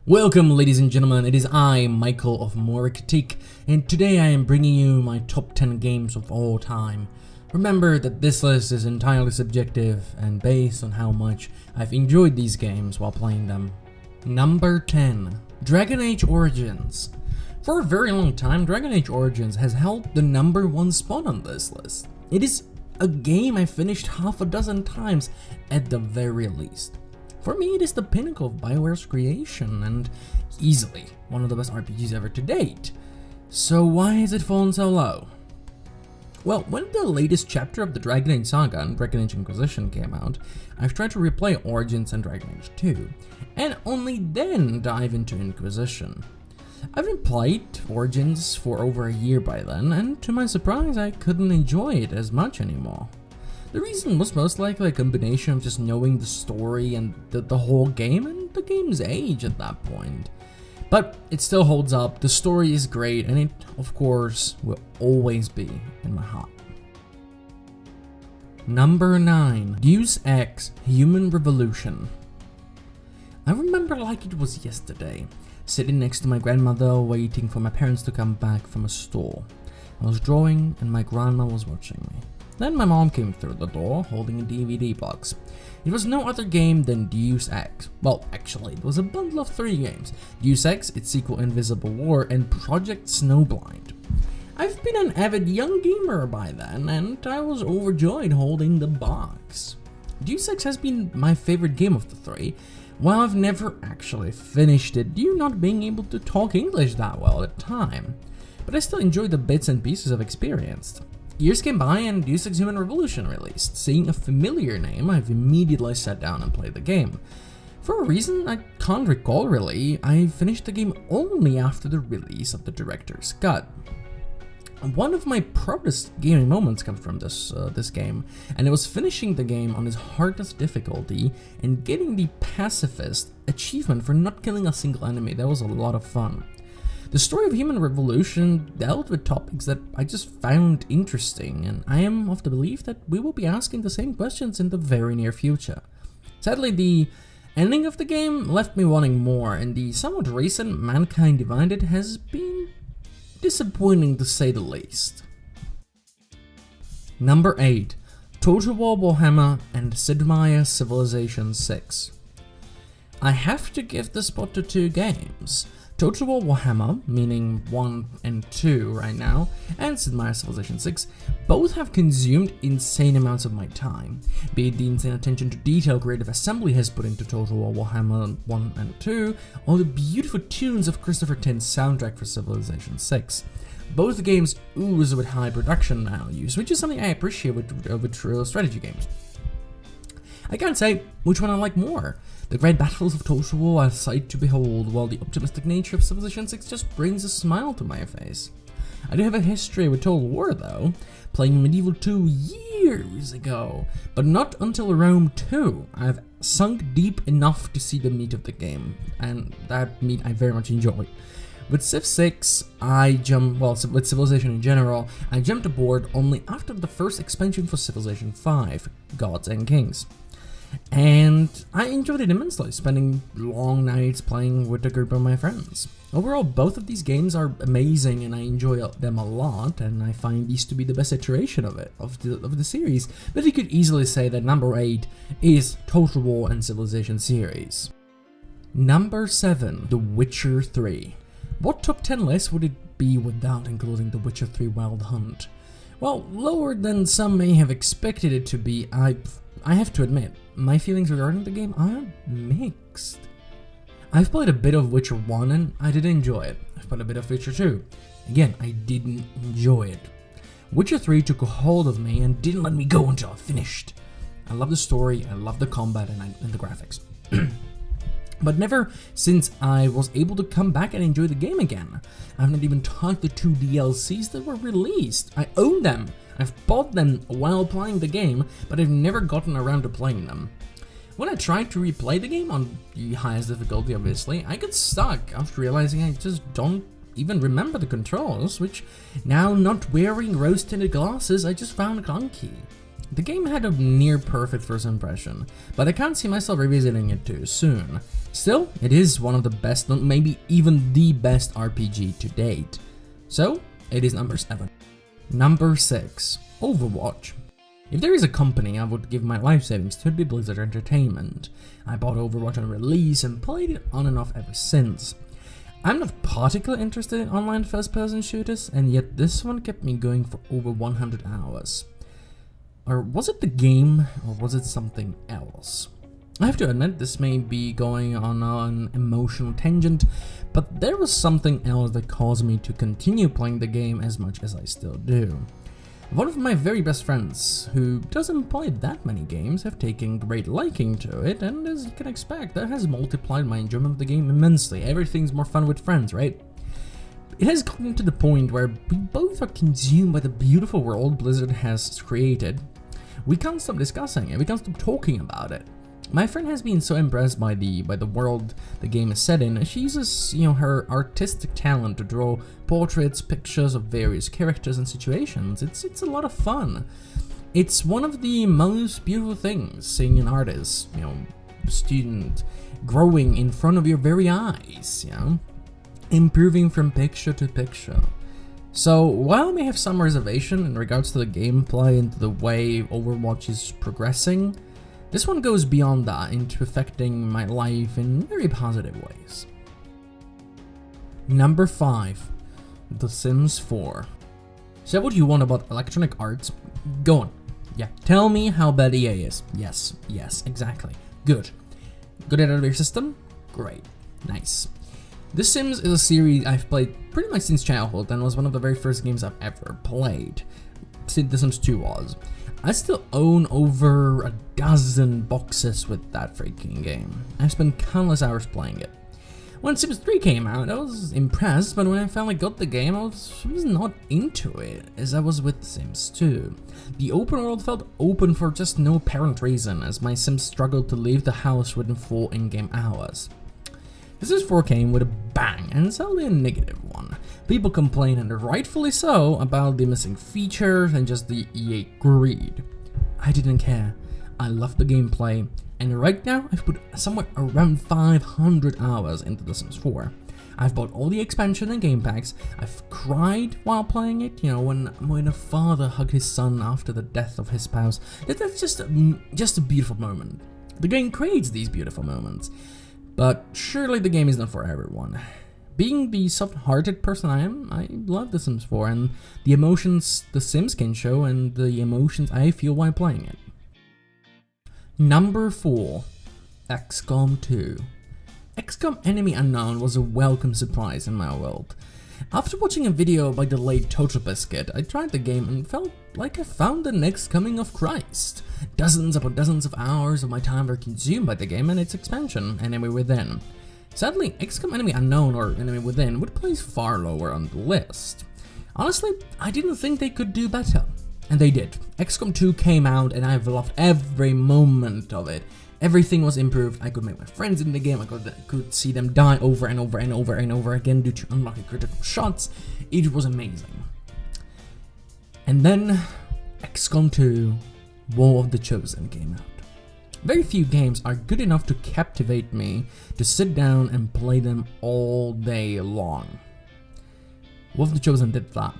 Welcome ladies and gentlemen, it is I, Michael of Mori, and today I am bringing you my top 10 games of all time. Remember that this list is entirely subjective and based on how much I've enjoyed these games while playing them. Number 10. Dragon Age Origins. For a very long time, Dragon Age Origins has held the number 1 spot on this list. It is a game I finished half a dozen times at the very least. For me, it is the pinnacle of BioWare's creation and easily one of the best RPGs ever to date. So why has it fallen so low? Well, when the latest chapter of the Dragon Age saga and Dragon Age Inquisition came out, I've tried to replay Origins and Dragon Age 2, and only then dive into Inquisition. I've been played Origins for over a year by then, and to my surprise, I couldn't enjoy it as much anymore. The reason was most likely a combination of just knowing the story and the whole game and the game's age at that point. But it still holds up, the story is great, and it, of course, will always be in my heart. Number 9. Deus Ex Human Revolution. I remember like it was yesterday, sitting next to my grandmother waiting for my parents to come back from a store. I was drawing and my grandma was watching me. Then my mom came through the door holding a DVD box. It was no other game than Deus Ex. Well, actually, it was a bundle of 3 games. Deus Ex, its sequel Invisible War, and Project Snowblind. I've been an avid young gamer by then, and I was overjoyed holding the box. Deus Ex has been my favorite game of the 3, while I've never actually finished it due not being able to talk English that well at the time. But I still enjoy the bits and pieces I've experienced. Years came by and Deus Ex Human Revolution released. Seeing a familiar name, I've immediately sat down and played the game. For a reason I can't recall really, I finished the game only after the release of the director's cut. One of my proudest gaming moments comes from this game, and it was finishing the game on its hardest difficulty and getting the pacifist achievement for not killing a single enemy. That was a lot of fun. The story of Human Revolution dealt with topics that I just found interesting, and I am of the belief that we will be asking the same questions in the very near future. Sadly, the ending of the game left me wanting more, and the somewhat recent Mankind Divided has been disappointing to say the least. Number 8. Total War Warhammer and Sid Meier's Civilization 6. I have to give the spot to 2 games. Total War Warhammer, meaning 1 and 2 right now, and Sid Meier's Civilization 6, both have consumed insane amounts of my time, be it the insane attention to detail Creative Assembly has put into Total War Warhammer 1 and 2, or the beautiful tunes of Christopher Tin's soundtrack for Civilization 6. Both games ooze with high production values, which is something I appreciate with strategy games. I can't say which one I like more. The great battles of Total War are a sight to behold, while the optimistic nature of Civilization 6 just brings a smile to my face. I do have a history with Total War though, playing Medieval 2 years ago, but not until Rome 2 I've sunk deep enough to see the meat of the game, and that meat I very much enjoy. With Civ 6, with Civilization in general, I jumped aboard only after the first expansion for Civilization 5, Gods and Kings. And I enjoyed it immensely, spending long nights playing with a group of my friends. Overall, both of these games are amazing and I enjoy them a lot, and I find these to be the best iteration of the series, but you could easily say that number 8 is Total War and Civilization series. Number 7. The Witcher 3. What top 10 list would it be without including The Witcher 3 Wild Hunt? Well, lower than some may have expected it to be, I have to admit, my feelings regarding the game are mixed. I've played a bit of Witcher 1 and I did enjoy it. I've played a bit of Witcher 2. Again, I didn't enjoy it. Witcher 3 took a hold of me and didn't let me go until I finished. I love the story, I love the combat and the graphics. But never since I was able to come back and enjoy the game again. I've not even touched the 2 DLCs that were released. I own them. I've bought them while playing the game, but I've never gotten around to playing them. When I tried to replay the game on the highest difficulty obviously, I got stuck after realizing I just don't even remember the controls, which now not wearing rose-tinted glasses I just found clunky. The game had a near perfect first impression, but I can't see myself revisiting it too soon. Still, it is one of the best, maybe even the best RPG to date. So, it is number 7. Number 6. Overwatch. If there is a company I would give my life savings to, it'd be Blizzard Entertainment. I bought Overwatch on release and played it on and off ever since. I'm not particularly interested in online first-person shooters, and yet this one kept me going for over 100 hours. Or was it the game, or was it something else? I have to admit, this may be going on an emotional tangent, but there was something else that caused me to continue playing the game as much as I still do. One of my very best friends, who doesn't play that many games, have taken great liking to it, and as you can expect, that has multiplied my enjoyment of the game immensely. Everything's more fun with friends, right? It has gotten to the point where we both are consumed by the beautiful world Blizzard has created. We can't stop discussing it, we can't stop talking about it. My friend has been so impressed by the world the game is set in. She uses, her artistic talent to draw portraits, pictures of various characters and situations. It's a lot of fun. It's one of the most beautiful things, seeing an artist, student growing in front of your very eyes, improving from picture to picture. So while I may have some reservation in regards to the gameplay and the way Overwatch is progressing, this one goes beyond that into affecting my life in very positive ways. Number 5. The Sims 4. Say what you want about Electronic Arts, go on. Yeah, tell me how bad EA is. Yes, exactly. Good. Good at your system? Great. Nice. The Sims is a series I've played pretty much since childhood and was one of the very first games I've ever played. The Sims 2 was. I still own over a dozen boxes with that freaking game. I've spent countless hours playing it. When Sims 3 came out, I was impressed, but when I finally got the game, I was not into it, as I was with Sims 2. The open world felt open for just no apparent reason, as my Sims struggled to leave the house within 4 in-game hours. The Sims 4 came with a bang, and sadly a negative one. People complain, and rightfully so, about the missing features and just the EA greed. I didn't care. I loved the gameplay, and right now I've put somewhere around 500 hours into The Sims 4. I've bought all the expansion and game packs. I've cried while playing it, when a father hugged his son after the death of his spouse. That's just a beautiful moment. The game creates these beautiful moments. But surely the game is not for everyone. Being the soft-hearted person I am, I love The Sims 4 and the emotions The Sims can show and the emotions I feel while playing it. Number 4. XCOM 2. XCOM Enemy Unknown was a welcome surprise in my world. After watching a video by the late Total Biscuit, I tried the game and felt like I found the next coming of Christ. Dozens upon dozens of hours of my time were consumed by the game and its expansion, Enemy Within. Sadly, XCOM Enemy Unknown or Enemy Within would place far lower on the list. Honestly, I didn't think they could do better. And they did. XCOM 2 came out and I've loved every moment of it. Everything was improved. I could make my friends in the game. I could see them die over and over and over and over again due to unlucky critical shots. It was amazing. And then XCOM 2 War of the Chosen came out. Very few games are good enough to captivate me to sit down and play them all day long. War of the Chosen did that.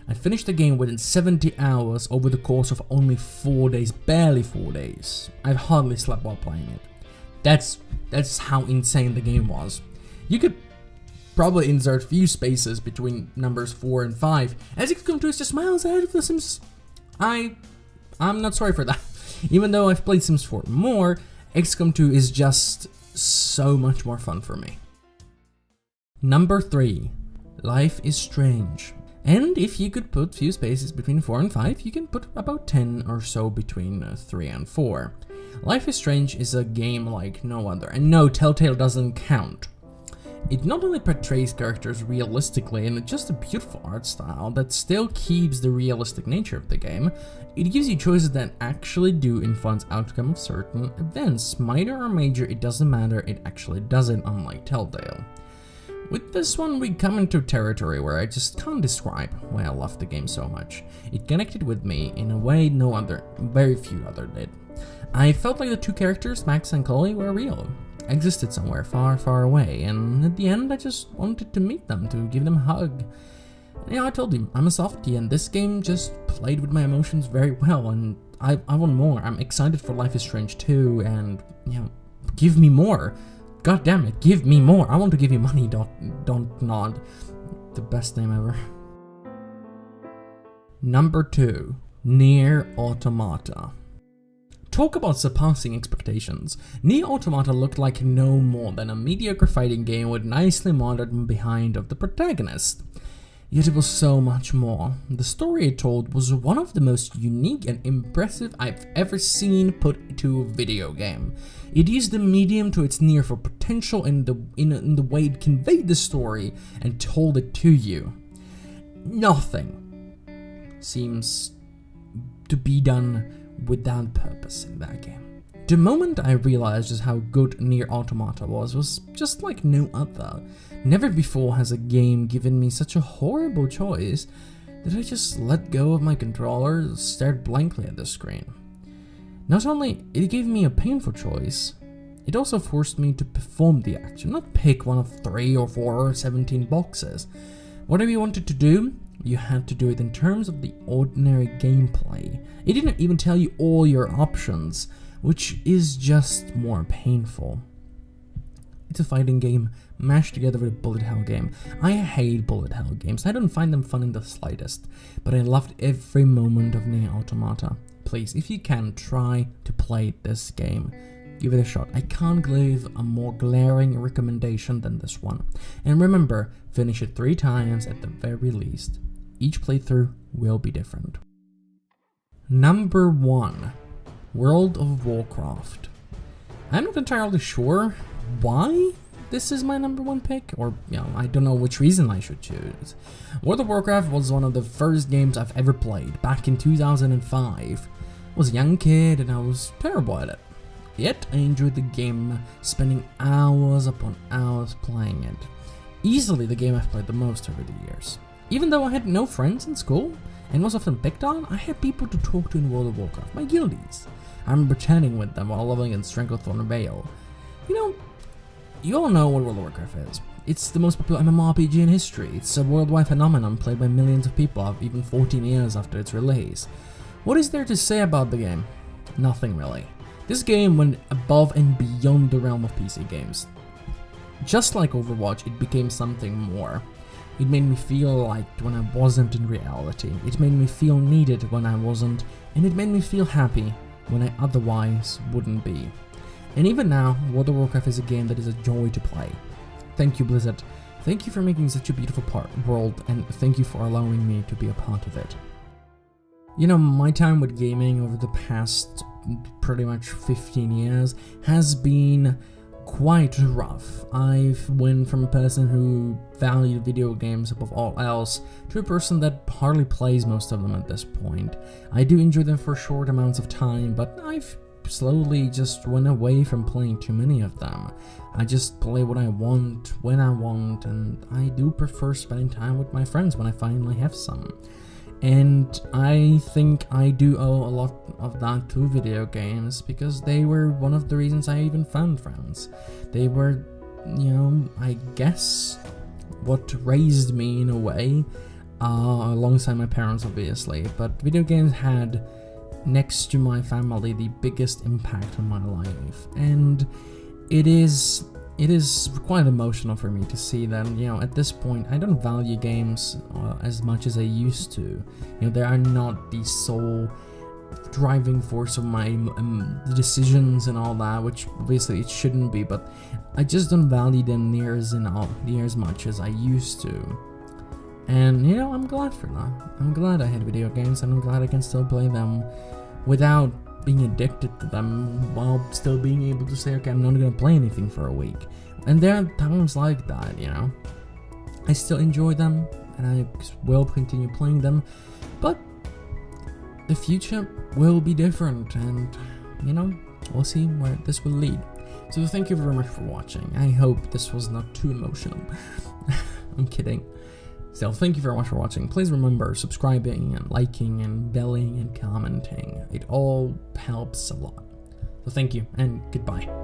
I finished the game within 70 hours over the course of only 4 days, barely 4 days. I've hardly slept while playing it. That's how insane the game was. You could probably insert few spaces between numbers 4 and 5, as XCOM 2 is just miles ahead of The Sims. I'm not sorry for that. Even though I've played Sims 4 more, XCOM 2 is just so much more fun for me. Number 3. Life is Strange. And if you could put few spaces between 4 and 5, you can put about 10 or so between 3 and 4. Life is Strange is a game like no other, and no, Telltale doesn't count. It not only portrays characters realistically in just a beautiful art style that still keeps the realistic nature of the game, it gives you choices that actually do influence outcome of certain events. Minor or major, it doesn't matter, it actually doesn't, unlike Telltale. With this one, we come into territory where I just can't describe why I love the game so much. It connected with me in a way very few other did. I felt like the two characters, Max and Chloe, were real, existed somewhere far, far away, and at the end I just wanted to meet them, to give them a hug. You know, I told him, I'm a softie, and this game just played with my emotions very well, and I want more. I'm excited for Life is Strange 2, and, you know, give me more. God damn it, give me more. I want to give you money, don't nod. The best name ever. Number 2. Nier Automata. Talk about surpassing expectations. Nier Automata looked like no more than a mediocre fighting game with nicely modeled behind of the protagonist. Yet it was so much more. The story it told was one of the most unique and impressive I've ever seen put into a video game. It used the medium to its near full potential in the way it conveyed the story and told it to you. Nothing seems to be done without purpose in that game. The moment I realized just how good Nier Automata was just like no other. Never before has a game given me such a horrible choice that I just let go of my controller, stared blankly at the screen. Not only it gave me a painful choice, it also forced me to perform the action, not pick one of 3 or 4 or 17 boxes. Whatever you wanted to do, you had to do it in terms of the ordinary gameplay. It didn't even tell you all your options, which is just more painful. It's a fighting game mashed together with a bullet hell game. I hate bullet hell games. I don't find them fun in the slightest, but I loved every moment of Nier Automata. Please, if you can, try to play this game. Give it a shot. I can't give a more glaring recommendation than this one. And remember, finish it 3 times at the very least. Each playthrough will be different. Number 1. World of Warcraft. I'm not entirely sure why this is my number 1 pick, or, you know, I don't know which reason I should choose. World of Warcraft was one of the first games I've ever played, back in 2005. I was a young kid and I was terrible at it. Yet I enjoyed the game, spending hours upon hours playing it. Easily the game I've played the most over the years. Even though I had no friends in school, and was often picked on, I had people to talk to in World of Warcraft, my guildies. I remember chatting with them while leveling in Stranglethorn Vale. You know, you all know what World of Warcraft is. It's the most popular MMORPG in history. It's a worldwide phenomenon played by millions of people, even 14 years after its release. What is there to say about the game? Nothing really. This game went above and beyond the realm of PC games. Just like Overwatch, it became something more. It made me feel liked when I wasn't in reality. It made me feel needed when I wasn't, and it made me feel happy when I otherwise wouldn't be. And even now, World of Warcraft is a game that is a joy to play. Thank you, Blizzard. Thank you for making such a beautiful world, and thank you for allowing me to be a part of it. You know, my time with gaming over the past pretty much 15 years has been quite rough. I've went from a person who valued video games above all else to a person that hardly plays most of them at this point. I do enjoy them for short amounts of time, but I've slowly just went away from playing too many of them. I just play what I want, when I want, and I do prefer spending time with my friends when I finally have some. And I think I do owe a lot of that to video games, because they were one of the reasons I even found friends. They were, you know, I guess what raised me in a way, alongside my parents obviously, but video games had, next to my family, the biggest impact on my life. And it is quite emotional for me to see that, you know, at this point I don't value games as much as I used to. You know, they are not the sole driving force of my decisions and all that, which obviously it shouldn't be, but I just don't value them near as much as I used to. And, you know, I'm glad for that. I'm glad I had video games, and I'm glad I can still play them without being addicted to them, while still being able to say, okay, I'm not gonna play anything for a week. And there are times like that, you know. I still enjoy them, and I will continue playing them, but the future will be different, and, you know, we'll see where this will lead. So thank you very much for watching. I hope this was not too emotional. I'm kidding. Still, thank you very much for watching. Please remember subscribing and liking and belling and commenting. It all helps a lot. So thank you and goodbye.